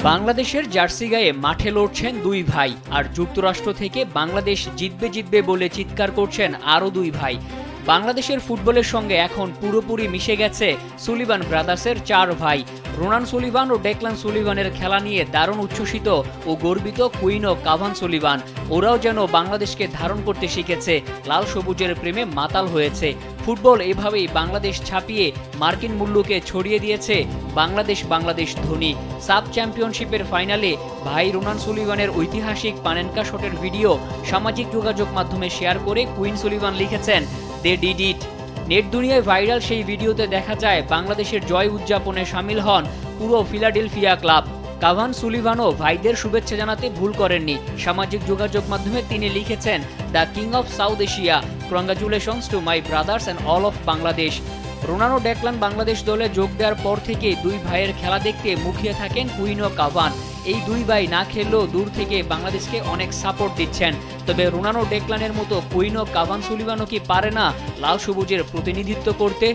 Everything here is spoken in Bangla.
বাংলাদেশের জার্সি গায়ে মাঠে লড়ছেন দুই ভাই, আর যুক্তরাষ্ট্র থেকে বাংলাদেশ জিতবে জিতবে বলে চিৎকার করছেন আরও দুই ভাই। বাংলাদেশের ফুটবলের সঙ্গে এখন পুরোপুরি মিশে গেছে সুলিভান ব্রাদার্সের চার ভাই। রোনান সুলিভান ও ডেকলান সুলিভানের খেলা নিয়ে দারুণ উচ্ছ্বসিত ও গর্বিত কুইন ও কাভান সুলিভান। ওরাও যেন বাংলাদেশকে ধারণ করতে শিখেছে, লাল সবুজের প্রেমে মাতাল হয়েছে। ফুটবল এভাবেই বাংলাদেশ ছাপিয়ে মার্কিন মুল্লুকে ছড়িয়ে দিয়েছে বাংলাদেশ বাংলাদেশ ধ্বনি। সাব চ্যাম্পিয়নশিপের ফাইনালে ভাই রোনান সুলিভানের ঐতিহাসিক পানেনকা শটের ভিডিও সামাজিক যোগাযোগ মাধ্যমে শেয়ার করে কুইন সুলিভান লিখেছেন, দে ডিড ইট। নেট দুনিয়ায় ভাইরাল সেই ভিডিওতে দেখা যায় বাংলাদেশের জয় উদযাপনে সামিল হন পুরো ফিলাডেলফিয়া ক্লাব। কাভান সুলিভানও ভাইদের শুভেচ্ছা জানাতে ভুল করেননি। সামাজিক যোগাযোগ মাধ্যমে তিনি লিখেছেন, the king of South Asia, congratulations to my brothers and all of Bangladesh. Ronan ও ডেকলান বাংলাদেশ দলে যোগ দেওয়ার পর থেকে দুই ভাইয়ের খেলা দেখতে মুখিয়ে থাকেন কুইন ও কাভান। এই দুই ভাই না খেললেও দূর থেকে বাংলাদেশকে অনেক সাপোর্ট দিচ্ছেন। তবে রোনান ও ডেকলানের মতো কুইন ও কাভান সুলিভানও কি পারে না লাল সবুজের প্রতিনিধিত্ব করতে?